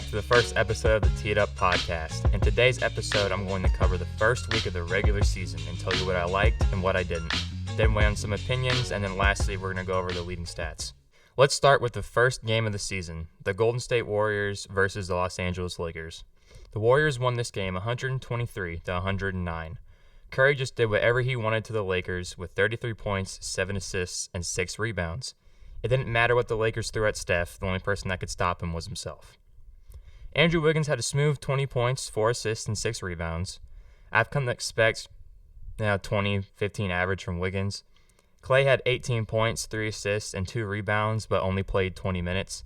to the first episode of the Tee It Up podcast. In today's episode, I'm going to cover the first week of the regular season and tell you what I liked and what I didn't. Then weigh on some opinions, and then lastly, we're going to go over the leading stats. Let's start with the first game of the season, the Golden State Warriors versus the Los Angeles Lakers. The Warriors won this game 123-109. Curry just did whatever he wanted to the Lakers with 33 points, 7 assists, and 6 rebounds. It didn't matter what the Lakers threw at Steph, the only person that could stop him was himself. Andrew Wiggins had a smooth 20 points, 4 assists, and 6 rebounds. I've come to expect 20, 15 average from Wiggins. Klay had 18 points, 3 assists, and 2 rebounds, but only played 20 minutes.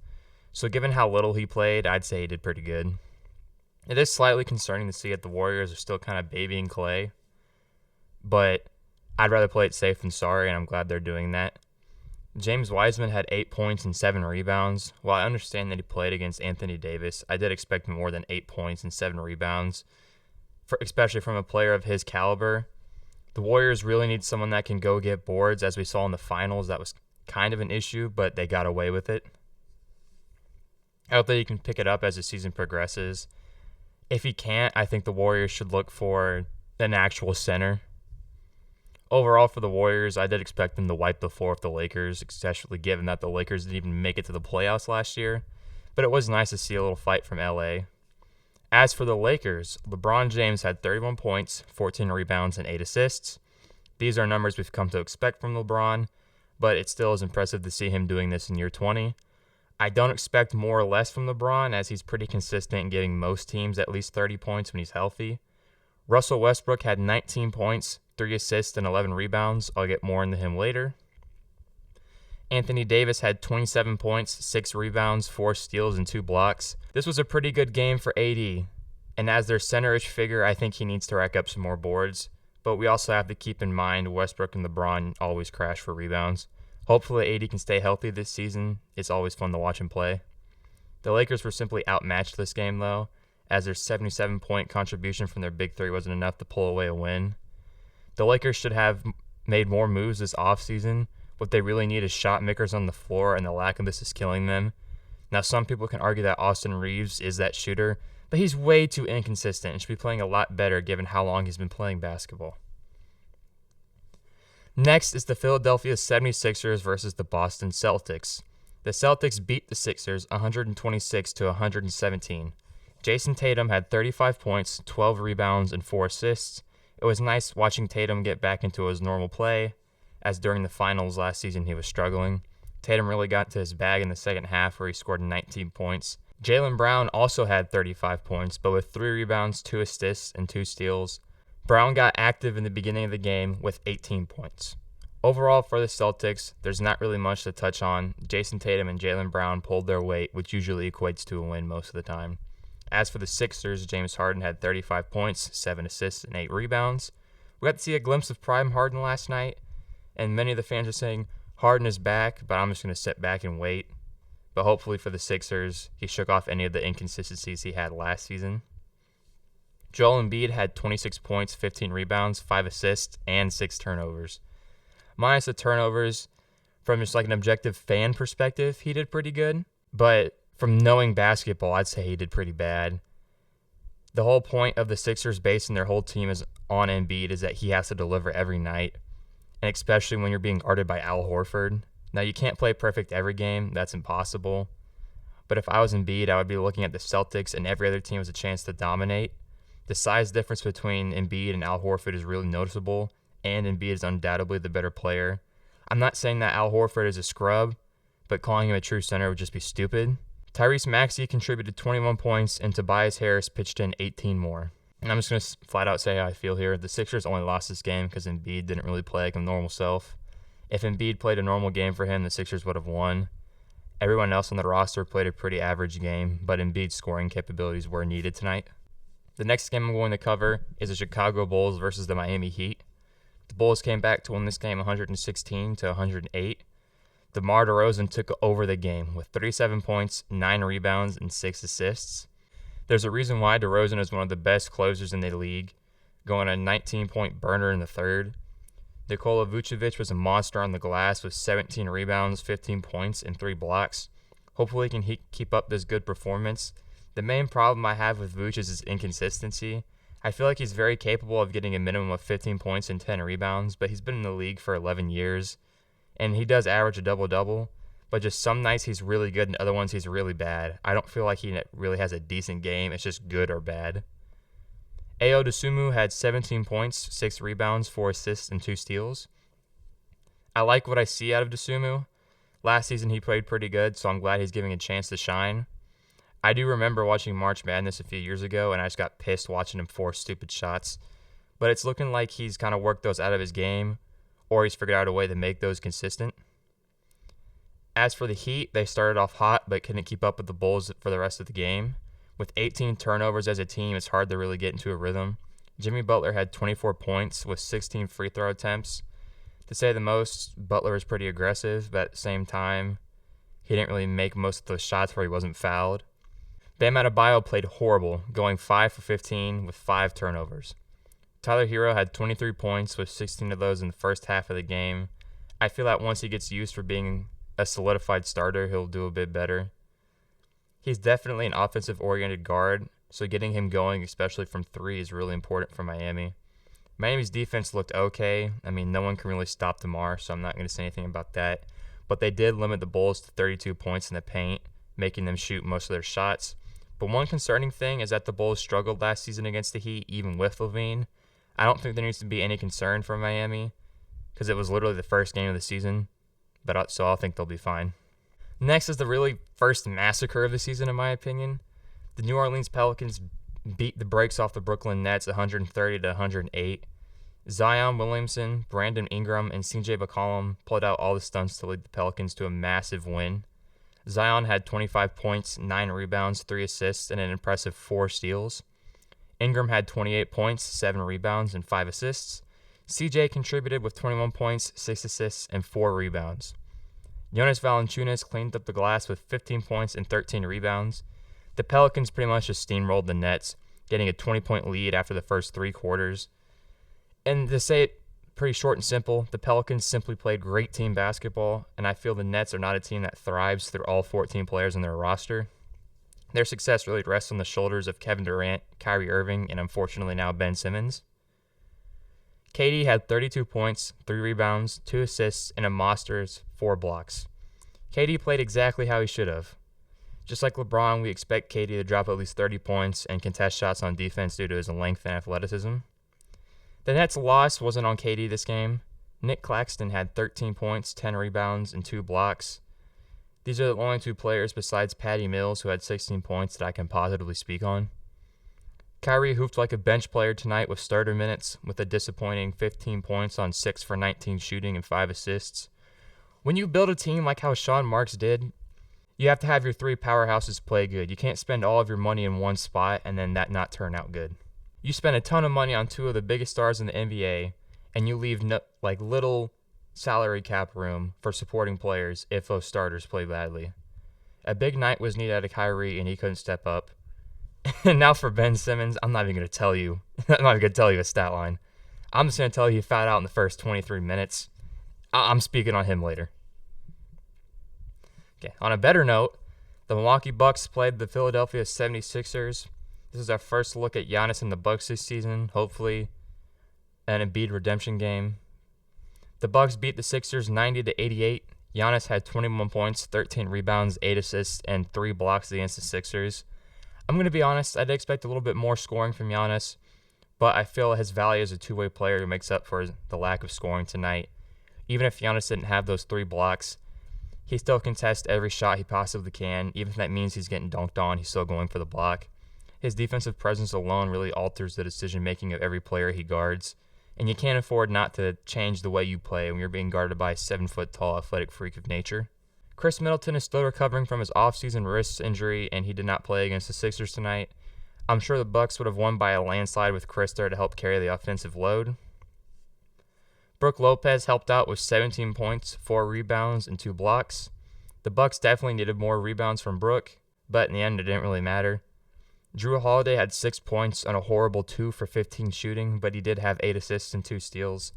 So given how little he played, I'd say he did pretty good. It is slightly concerning to see that the Warriors are still kind of babying Klay, but I'd rather play it safe than sorry, and I'm glad they're doing that. James Wiseman had 8 points and 7 rebounds. While I understand that he played against Anthony Davis, I did expect more than 8 points and 7 rebounds, especially from a player of his caliber. The Warriors really need someone that can go get boards. As we saw in the finals, that was kind of an issue, but they got away with it. I hope that he can pick it up as the season progresses. If he can't, I think the Warriors should look for an actual center. Overall, for the Warriors, I did expect them to wipe the floor with the Lakers, especially given that the Lakers didn't even make it to the playoffs last year. But it was nice to see a little fight from LA. As for the Lakers, LeBron James had 31 points, 14 rebounds, and 8 assists. These are numbers we've come to expect from LeBron, but it still is impressive to see him doing this in year 20. I don't expect more or less from LeBron, as he's pretty consistent in giving most teams at least 30 points when he's healthy. Russell Westbrick had 19 points, 3 assists, and 11 rebounds. I'll get more into him later. Anthony Davis had 27 points, 6 rebounds, 4 steals, and 2 blocks. This was a pretty good game for AD, and as their center-ish figure, I think he needs to rack up some more boards. But we also have to keep in mind Westbrook and LeBron always crash for rebounds. Hopefully AD can stay healthy this season. It's always fun to watch him play. The Lakers were simply outmatched this game, though, as their 77-point contribution from their big three wasn't enough to pull away a win. The Lakers should have made more moves this offseason. What they really need is shot makers on the floor, and the lack of this is killing them. Now, some people can argue that Austin Reeves is that shooter, but he's way too inconsistent and should be playing a lot better given how long he's been playing basketball. Next is the Philadelphia 76ers versus the Boston Celtics. The Celtics beat the Sixers 126-117. Jason Tatum had 35 points, 12 rebounds, and 4 assists. It was nice watching Tatum get back into his normal play, as during the finals last season he was struggling. Tatum really got to his bag in the second half where he scored 19 points. Jaylen Brown also had 35 points, but with 3 rebounds, 2 assists, and 2 steals. Brown got active in the beginning of the game with 18 points. Overall, for the Celtics, there's not really much to touch on. Jason Tatum and Jaylen Brown pulled their weight, which usually equates to a win most of the time. As for the Sixers, James Harden had 35 points, 7 assists, and 8 rebounds. We got to see a glimpse of prime Harden last night, and many of the fans are saying Harden is back, but I'm just going to sit back and wait. But hopefully for the Sixers, he shook off any of the inconsistencies he had last season. Joel Embiid had 26 points, 15 rebounds, 5 assists, and 6 turnovers. Minus the turnovers, from just like an objective fan perspective, he did pretty good. But from knowing basketball, I'd say he did pretty bad. The whole point of the Sixers basing their whole team is on Embiid is that he has to deliver every night, and especially when you're being guarded by Al Horford. Now, you can't play perfect every game. That's impossible. But if I was Embiid, I would be looking at the Celtics and every other team as a chance to dominate. The size difference between Embiid and Al Horford is really noticeable, and Embiid is undoubtedly the better player. I'm not saying that Al Horford is a scrub, but calling him a true center would just be stupid. Tyrese Maxey contributed 21 points, and Tobias Harris pitched in 18 more. And I'm just going to flat out say how I feel here. The Sixers only lost this game because Embiid didn't really play like a normal self. If Embiid played a normal game for him, the Sixers would have won. Everyone else on the roster played a pretty average game, but Embiid's scoring capabilities were needed tonight. The next game I'm going to cover is the Chicago Bulls versus the Miami Heat. The Bulls came back to win this game 116-108. DeMar DeRozan took over the game with 37 points, 9 rebounds, and 6 assists. There's a reason why DeRozan is one of the best closers in the league, going a 19-point burner in the third. Nikola Vucevic was a monster on the glass with 17 rebounds, 15 points, and 3 blocks. Hopefully he can keep up this good performance. The main problem I have with Vooch is his inconsistency. I feel like he's very capable of getting a minimum of 15 points and 10 rebounds, but he's been in the league for 11 years, and he does average a double-double, but just some nights he's really good and other ones he's really bad. I don't feel like he really has a decent game. It's just good or bad. Ayo Dosunmu had 17 points, 6 rebounds, 4 assists, and 2 steals. I like what I see out of Dosunmu. Last season he played pretty good, so I'm glad he's giving a chance to shine. I do remember watching March Madness a few years ago, and I just got pissed watching him force stupid shots. But it's looking like he's kind of worked those out of his game, or he's figured out a way to make those consistent. As for the Heat, they started off hot, but couldn't keep up with the Bulls for the rest of the game. With 18 turnovers as a team, it's hard to really get into a rhythm. Jimmy Butler had 24 points with 16 free throw attempts. To say the most, Butler was pretty aggressive, but at the same time, he didn't really make most of those shots where he wasn't fouled. Bam Adebayo played horrible, going 5 for 15 with 5 turnovers. Tyler Hero had 23 points with 16 of those in the first half of the game. I feel that once he gets used for being a solidified starter, he'll do a bit better. He's definitely an offensive-oriented guard, so getting him going, especially from 3, is really important for Miami. Miami's defense looked okay. I mean, no one can really stop DeMar, so I'm not going to say anything about that. But they did limit the Bulls to 32 points in the paint, making them shoot most of their shots. But one concerning thing is that the Bulls struggled last season against the Heat, even with LaVine. I don't think there needs to be any concern for Miami, because it was literally the first game of the season. So I think they'll be fine. Next is the really first massacre of the season, in my opinion. The New Orleans Pelicans beat the brakes off the Brooklyn Nets 130-108. Zion Williamson, Brandon Ingram, and CJ McCollum pulled out all the stunts to lead the Pelicans to a massive win. Zion had 25 points, 9 rebounds, 3 assists, and an impressive 4 steals. Ingram had 28 points, 7 rebounds, and 5 assists. CJ contributed with 21 points, 6 assists, and 4 rebounds. Jonas Valanciunas cleaned up the glass with 15 points and 13 rebounds. The Pelicans pretty much just steamrolled the Nets, getting a 20-point lead after the first 3 quarters. And to say it pretty short and simple, the Pelicans simply played great team basketball, and I feel the Nets are not a team that thrives through all 14 players on their roster. Their success really rests on the shoulders of Kevin Durant, Kyrie Irving, and unfortunately now Ben Simmons. KD had 32 points, 3 rebounds, 2 assists, and a monstrous 4 blocks. KD played exactly how he should have. Just like LeBron, we expect KD to drop at least 30 points and contest shots on defense due to his length and athleticism. The Nets' loss wasn't on KD this game. Nick Claxton had 13 points, 10 rebounds, and 2 blocks. These are the only 2 players besides Patty Mills who had 16 points that I can positively speak on. Kyrie hooped like a bench player tonight with starter minutes with a disappointing 15 points on 6 for 19 shooting and 5 assists. When you build a team like how Sean Marks did, you have to have your 3 powerhouses play good. You can't spend all of your money in one spot and then that not turn out good. You spend a ton of money on 2 of the biggest stars in the NBA, and you leave little salary cap room for supporting players if those starters play badly. A big night was needed out of Kyrie, and he couldn't step up. And now for Ben Simmons, I'm not even going to tell you. I'm not even going to tell you a stat line. I'm just going to tell you he fouled out in the first 23 minutes. I'm speaking on him later. Okay, on a better note, the Milwaukee Bucks played the Philadelphia 76ers. This is our first look at Giannis and the Bucks this season, hopefully an Embiid redemption game. The Bucks beat the Sixers 90-88. Giannis had 21 points, 13 rebounds, 8 assists, and 3 blocks against the Sixers. I'm going to be honest, I'd expect a little bit more scoring from Giannis, but I feel his value as a two-way player makes up for the lack of scoring tonight. Even if Giannis didn't have those 3 blocks, he still contests every shot he possibly can. Even if that means he's getting dunked on, he's still going for the block. His defensive presence alone really alters the decision-making of every player he guards, and you can't afford not to change the way you play when you're being guarded by a 7-foot-tall athletic freak of nature. Chris Middleton is still recovering from his off-season wrist injury, and he did not play against the Sixers tonight. I'm sure the Bucks would have won by a landslide with Chris there to help carry the offensive load. Brook Lopez helped out with 17 points, 4 rebounds, and 2 blocks. The Bucks definitely needed more rebounds from Brook, but in the end it didn't really matter. Drew Holiday had 6 points on a horrible 2 for 15 shooting, but he did have 8 assists and 2 steals.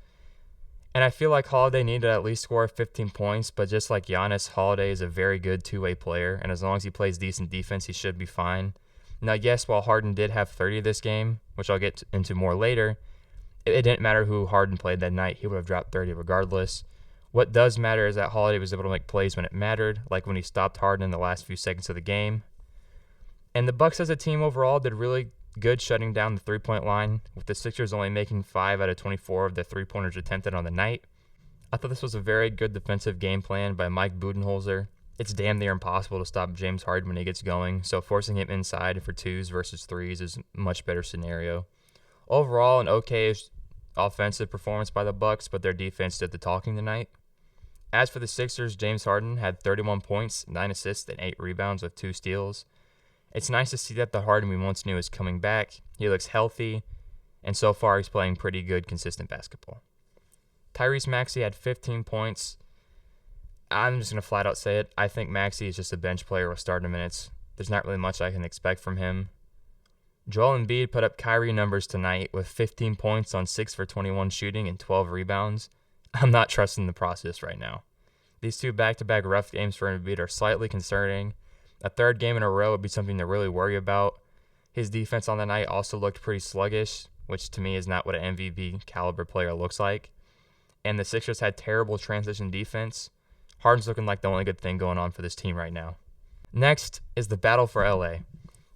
And I feel like Holiday needed to at least score 15 points, but just like Giannis, Holiday is a very good two-way player, and as long as he plays decent defense, he should be fine. Now, yes, while Harden did have 30 this game, which I'll get into more later, it didn't matter who Harden played that night. He would have dropped 30 regardless. What does matter is that Holiday was able to make plays when it mattered, like when he stopped Harden in the last few seconds of the game. And the Bucks as a team overall did really good shutting down the three-point line, with the Sixers only making 5 out of 24 of the three-pointers attempted on the night. I thought this was a very good defensive game plan by Mike Budenholzer. It's damn near impossible to stop James Harden when he gets going, so forcing him inside for 2s versus 3s is a much better scenario. Overall, an okay offensive performance by the Bucks, but their defense did the talking tonight. As for the Sixers, James Harden had 31 points, 9 assists, and 8 rebounds with 2 steals. It's nice to see that the Harden we once knew is coming back. He looks healthy, and so far he's playing pretty good, consistent basketball. Tyrese Maxey had 15 points. I'm just going to flat out say it. I think Maxey is just a bench player with starting minutes. There's not really much I can expect from him. Joel Embiid put up Kyrie numbers tonight with 15 points on 6 for 21 shooting and 12 rebounds. I'm not trusting the process right now. These 2 back-to-back rough games for Embiid are slightly concerning. A 3rd game in a row would be something to really worry about. His defense on the night also looked pretty sluggish, which to me is not what an MVP caliber player looks like. And the Sixers had terrible transition defense. Harden's looking like the only good thing going on for this team right now. Next is the battle for LA.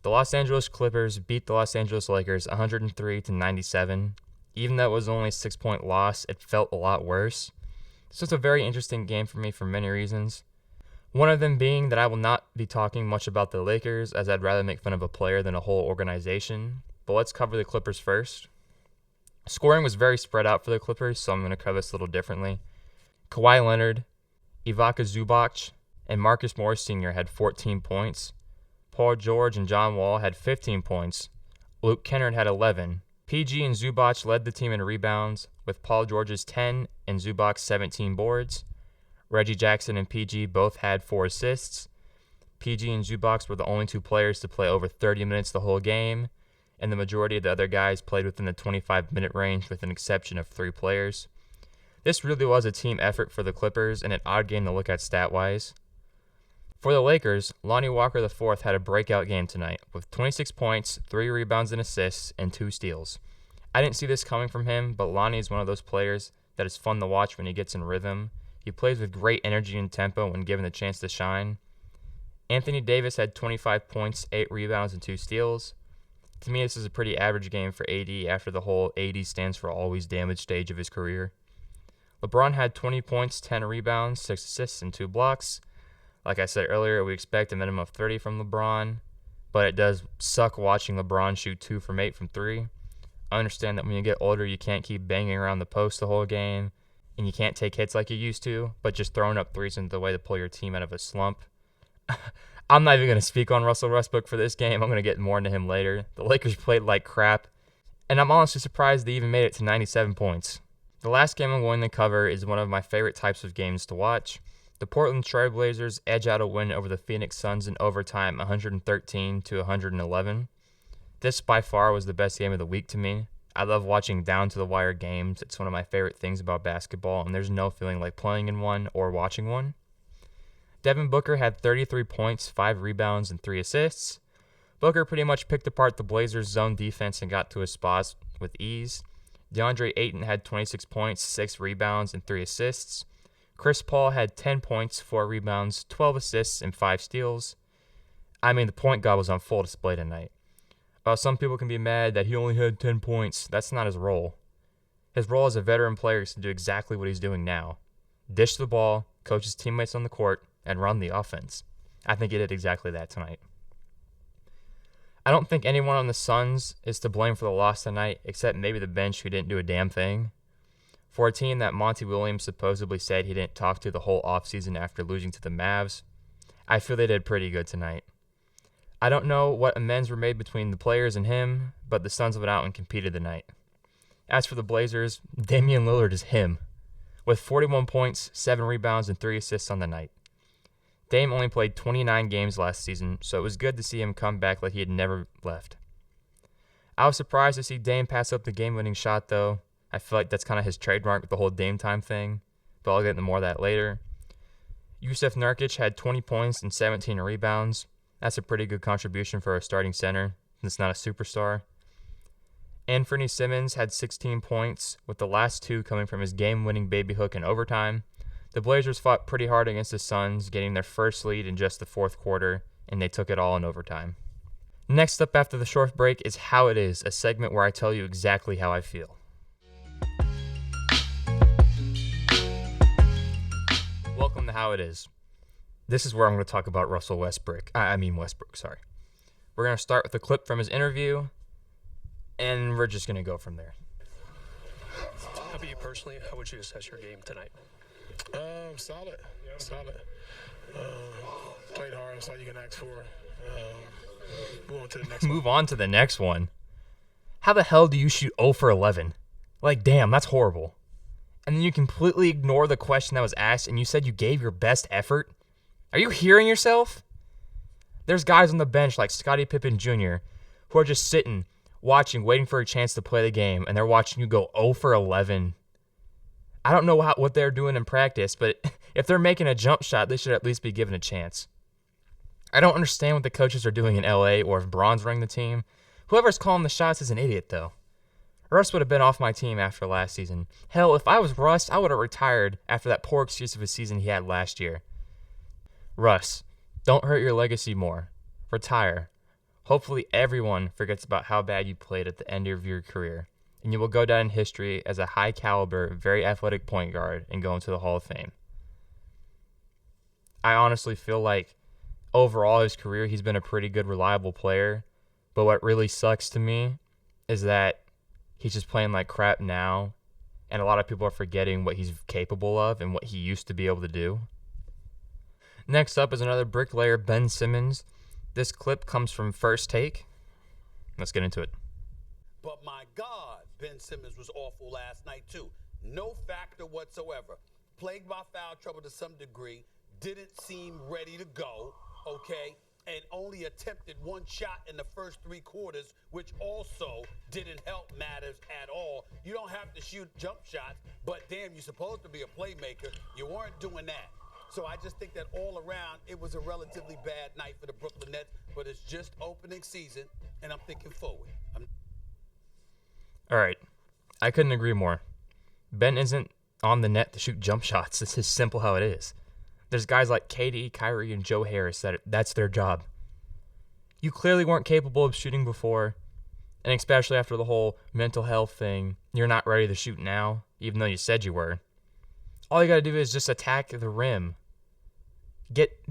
The Los Angeles Clippers beat the Los Angeles Lakers 103-97. Even though it was only a 6-point loss, it felt a lot worse. This was a very interesting game for me for many reasons. One of them being that I will not be talking much about the Lakers, as I'd rather make fun of a player than a whole organization. But let's cover the Clippers first. Scoring was very spread out for the Clippers, so I'm going to cover this a little differently. Kawhi Leonard, Ivica Zubac, and Marcus Morris Sr. had 14 points. Paul George and John Wall had 15 points. Luke Kennard had 11. PG and Zubac led the team in rebounds, with Paul George's 10 and Zubac's 17 boards. Reggie Jackson and PG both had 4 assists. PG and Zubac were the only 2 players to play over 30 minutes the whole game, and the majority of the other guys played within the 25-minute range with an exception of 3 players. This really was a team effort for the Clippers and an odd game to look at stat-wise. For the Lakers, Lonnie Walker IV had a breakout game tonight with 26 points, 3 rebounds and assists, and 2 steals. I didn't see this coming from him, but Lonnie is one of those players that is fun to watch when he gets in rhythm. He plays with great energy and tempo when given the chance to shine. Anthony Davis had 25 points, 8 rebounds, and 2 steals. To me, this is a pretty average game for AD after the whole AD stands for always damaged stage of his career. LeBron had 20 points, 10 rebounds, 6 assists, and 2 blocks. Like I said earlier, we expect a minimum of 30 from LeBron, but it does suck watching LeBron shoot 2 from 8 from 3. I understand that when you get older, you can't keep banging around the post the whole game, and you can't take hits like you used to, but just throwing up 3s isn't the way to pull your team out of a slump. I'm not even going to speak on Russell Westbrick for this game. I'm going to get more into him later. The Lakers played like crap, and I'm honestly surprised they even made it to 97 points. The last game I'm going to cover is one of my favorite types of games to watch. The Portland Trail Blazers edge out a win over the Phoenix Suns in overtime 113-111. This by far was the best game of the week to me. I love watching down-to-the-wire games. It's one of my favorite things about basketball, and there's no feeling like playing in one or watching one. Devin Booker had 33 points, 5 rebounds, and 3 assists. Booker pretty much picked apart the Blazers' zone defense and got to his spots with ease. DeAndre Ayton had 26 points, 6 rebounds, and 3 assists. Chris Paul had 10 points, 4 rebounds, 12 assists, and 5 steals. I mean, the point guard was on full display tonight. Some people can be mad that he only had 10 points. That's not his role. His role as a veteran player is to do exactly what he's doing now. Dish the ball, coach his teammates on the court, and run the offense. I think he did exactly that tonight. I don't think anyone on the Suns is to blame for the loss tonight, except maybe the bench who didn't do a damn thing. For a team that Monty Williams supposedly said he didn't talk to the whole offseason after losing to the Mavs, I feel they did pretty good tonight. I don't know what amends were made between the players and him, but the Suns went out and competed tonight. As for the Blazers, Damian Lillard is him, with 41 points, 7 rebounds, and 3 assists on the night. Dame only played 29 games last season, so it was good to see him come back like he had never left. I was surprised to see Dame pass up the game-winning shot, though. I feel like that's kind of his trademark with the whole Dame time thing, but I'll get into more of that later. Jusuf Nurkic had 20 points and 17 rebounds. That's a pretty good contribution for a starting center. It's not a superstar. Anthony Simmons had 16 points, with the last 2 coming from his game-winning baby hook in overtime. The Blazers fought pretty hard against the Suns, getting their first lead in just the fourth quarter, and they took it all in overtime. Next up after the short break is How It Is, a segment where I tell you exactly how I feel. Welcome to How It Is. This is where I'm going to talk about Westbrick. Sorry. We're going to start with a clip from his interview, and we're just going to go from there. How about you personally? How would you assess your game tonight? Solid. Played hard. That's all you can ask for. Move on to the next one. How the hell do you shoot 0 for 11? Like, damn, that's horrible. And then you completely ignore the question that was asked, and you said you gave your best effort? Are you hearing yourself? There's guys on the bench like Scottie Pippen Jr. who are just sitting, watching, waiting for a chance to play the game, and they're watching you go 0 for 11. I don't know what they're doing in practice, but if they're making a jump shot, they should at least be given a chance. I don't understand what the coaches are doing in LA or if Braun's running the team. Whoever's calling the shots is an idiot, though. Russ would have been off my team after last season. Hell, if I was Russ, I would have retired after that poor excuse of a season he had last year. Russ, don't hurt your legacy more. Retire. Hopefully everyone forgets about how bad you played at the end of your career, and you will go down in history as a high-caliber, very athletic point guard and go into the Hall of Fame. I honestly feel like overall his career, he's been a pretty good, reliable player, but what really sucks to me is that he's just playing like crap now, and a lot of people are forgetting what he's capable of and what he used to be able to do. Next up is another bricklayer, Ben Simmons. This clip comes from First Take. Let's get into it. But my God, Ben Simmons was awful last night too. No factor whatsoever. Plagued by foul trouble to some degree. Didn't seem ready to go, okay? And only attempted 1 shot in the first 3 quarters, which also didn't help matters at all. You don't have to shoot jump shots, but damn, you're supposed to be a playmaker. You weren't doing that. So I just think that all around, it was a relatively bad night for the Brooklyn Nets, but it's just opening season, and I'm thinking forward. All right. I couldn't agree more. Ben isn't on the net to shoot jump shots. It's just simple how it is. There's guys like KD, Kyrie, and Joe Harris that's their job. You clearly weren't capable of shooting before, and especially after the whole mental health thing, you're not ready to shoot now, even though you said you were. All you got to do is just attack the rim.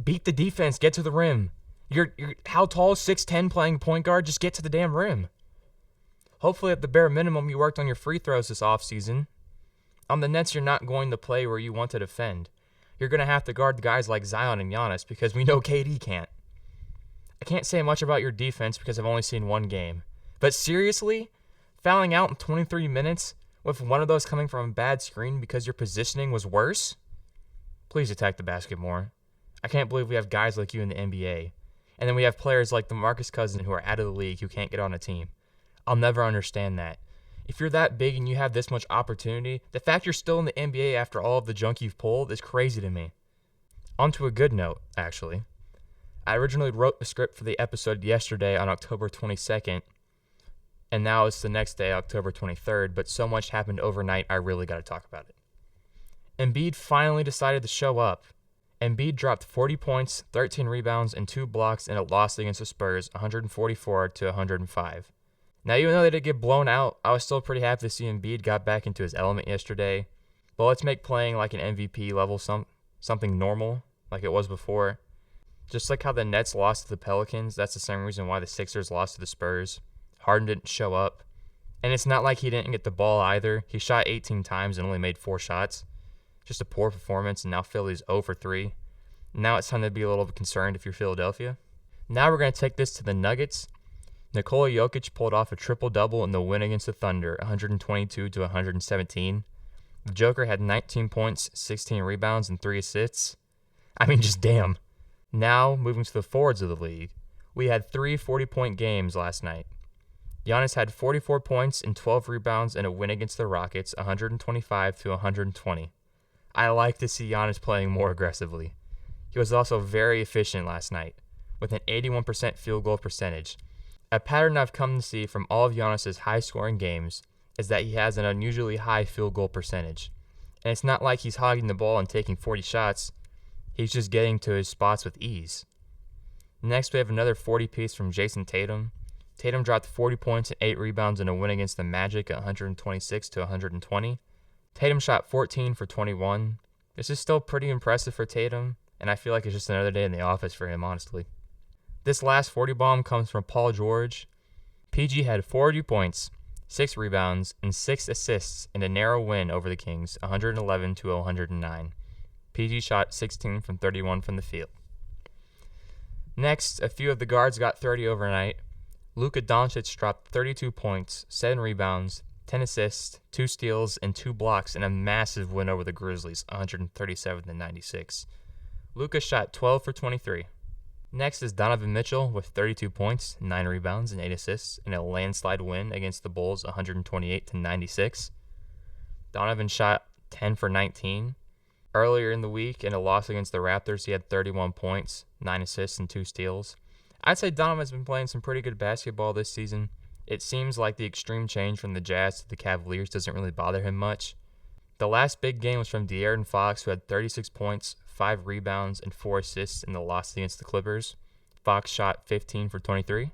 Beat the defense, get to the rim. You're how tall? 6'10", playing point guard? Just get to the damn rim. Hopefully at the bare minimum you worked on your free throws this offseason. On the Nets, you're not going to play where you want to defend. You're going to have to guard guys like Zion and Giannis because we know KD can't. I can't say much about your defense because I've only seen 1 game. But seriously, fouling out in 23 minutes with one of those coming from a bad screen because your positioning was worse? Please attack the basket more. I can't believe we have guys like you in the NBA. And then we have players like DeMarcus Cousins who are out of the league who can't get on a team. I'll never understand that. If you're that big and you have this much opportunity, the fact you're still in the NBA after all of the junk you've pulled is crazy to me. On to a good note, actually. I originally wrote the script for the episode yesterday on October 22nd, and now it's the next day, October 23rd, but so much happened overnight, I really got to talk about it. Embiid finally decided to show up. Embiid dropped 40 points, 13 rebounds, and 2 blocks in a loss against the Spurs, 144-105. Now, even though they did get blown out, I was still pretty happy to see Embiid got back into his element yesterday. But let's make playing like an MVP level something normal, like it was before. Just like how the Nets lost to the Pelicans, that's the same reason why the Sixers lost to the Spurs. Harden didn't show up. And it's not like he didn't get the ball either. He shot 18 times and only made 4 shots. Just a poor performance, and now Philly's 0 for 3. Now it's time to be a little bit concerned if you're Philadelphia. Now we're going to take this to the Nuggets. Nikola Jokic pulled off a triple-double in the win against the Thunder, 122-117. The Joker had 19 points, 16 rebounds, and 3 assists. I mean, just damn. Now, moving to the forwards of the league, we had 3 40-point games last night. Giannis had 44 points and 12 rebounds in a win against the Rockets, 125-120. I like to see Giannis playing more aggressively. He was also very efficient last night. with an 81% field goal percentage. A pattern I've come to see from all of Giannis's high-scoring games is that he has an unusually high field goal percentage. And it's not like he's hogging the ball and taking 40 shots. He's just getting to his spots with ease. Next, we have another 40 piece from Jason Tatum. Tatum dropped 40 points and 8 rebounds in a win against the Magic at 126-120. Tatum shot 14 for 21. This is still pretty impressive for Tatum, and I feel like it's just another day in the office for him, honestly. This last 40 bomb comes from Paul George. PG had 40 points, 6 rebounds, and 6 assists in a narrow win over the Kings, 111-109. PG shot 16 from 31 from the field. Next, a few of the guards got 30 overnight. Luka Doncic dropped 32 points, 7 rebounds, 10 assists, 2 steals, and 2 blocks in a massive win over the Grizzlies, 137-96. Luka shot 12 for 23. Next is Donovan Mitchell with 32 points, 9 rebounds, and 8 assists in a landslide win against the Bulls, 128-96. Donovan shot 10 for 19. Earlier in the week, in a loss against the Raptors, he had 31 points, 9 assists, and 2 steals. I'd say Donovan's been playing some pretty good basketball this season. It seems like the extreme change from the Jazz to the Cavaliers doesn't really bother him much. The last big game was from De'Aaron Fox, who had 36 points, 5 rebounds, and 4 assists in the loss against the Clippers. Fox shot 15 for 23.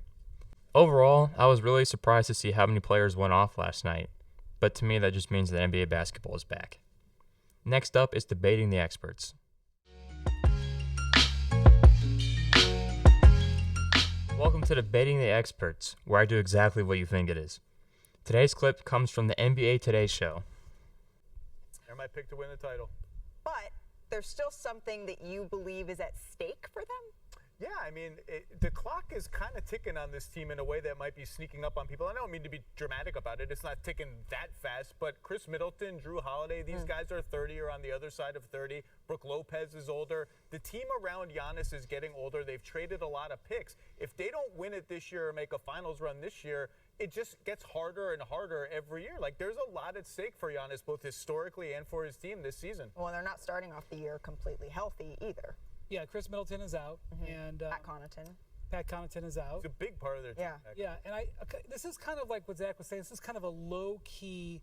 Overall, I was really surprised to see how many players went off last night, but to me that just means that NBA basketball is back. Next up is Debating the Experts. Welcome to Debating the Experts, where I do exactly what you think it is. Today's clip comes from the NBA Today show. They're my pick to win the title. But there's still something that you believe is at stake for them? Yeah, I mean, the clock is kind of ticking on this team in a way that might be sneaking up on people. I don't mean to be dramatic about it. It's not ticking that fast, but Chris Middleton, Drew Holiday, these guys are 30 or on the other side of 30. Brooke Lopez is older. The team around Giannis is getting older. They've traded a lot of picks. If they don't win it this year or make a finals run this year, it just gets harder and harder every year. Like, there's a lot at stake for Giannis, both historically and for his team this season. Well, they're not starting off the year completely healthy either. Yeah, Chris Middleton is out, and Pat Connaughton is out. It's a big part of their team. Yeah, and this is kind of like what Zach was saying. This is kind of a low-key,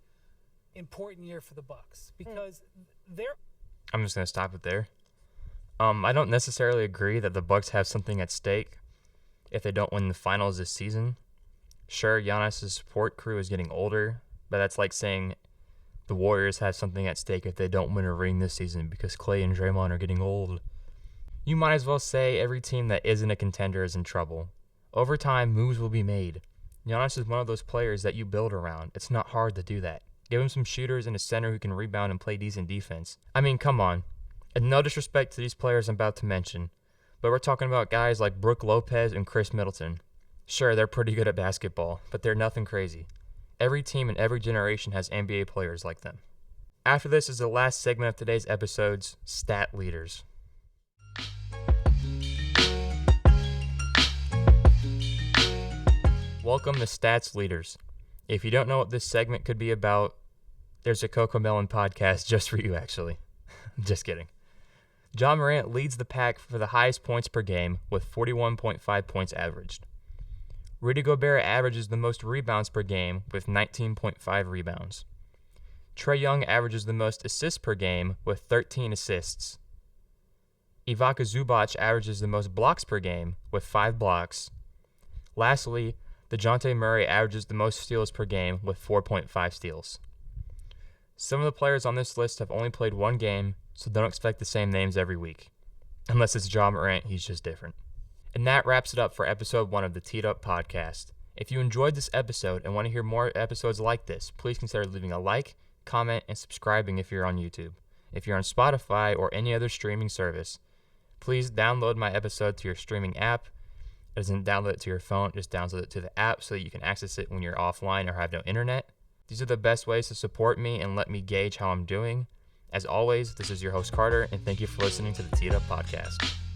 important year for the Bucks because they're. I'm just gonna stop it there. I don't necessarily agree that the Bucks have something at stake if they don't win the finals this season. Sure, Giannis' support crew is getting older, but that's like saying the Warriors have something at stake if they don't win a ring this season because Klay and Draymond are getting old. You might as well say every team that isn't a contender is in trouble. Over time, moves will be made. Giannis is one of those players that you build around. It's not hard to do that. Give him some shooters and a center who can rebound and play decent defense. I mean, come on. And no disrespect to these players I'm about to mention, but we're talking about guys like Brooke Lopez and Chris Middleton. Sure, they're pretty good at basketball, but they're nothing crazy. Every team in every generation has NBA players like them. After this is the last segment of today's episode's Stat Leaders. Welcome to Stats Leaders. If you don't know what this segment could be about, there's a Cocomelon podcast just for you, actually. Just kidding. Ja Morant leads the pack for the highest points per game with 41.5 points averaged. Rudy Gobert averages the most rebounds per game with 19.5 rebounds. Trae Young averages the most assists per game with 13 assists. Ivica Zubac averages the most blocks per game with 5 blocks. Lastly, DeJounte Murray averages the most steals per game with 4.5 steals. Some of the players on this list have only played one game, so don't expect the same names every week. Unless it's Ja Morant, he's just different. And that wraps it up for episode 1 of the Teed Up Podcast. If you enjoyed this episode and want to hear more episodes like this, please consider leaving a like, comment, and subscribing if you're on YouTube. If you're on Spotify or any other streaming service, please download my episode to your streaming app. It doesn't download it to your phone, just download it to the app so that you can access it when you're offline or have no internet. These are the best ways to support me and let me gauge how I'm doing. As always, this is your host Carter, and thank you for listening to the Teed Up Podcast.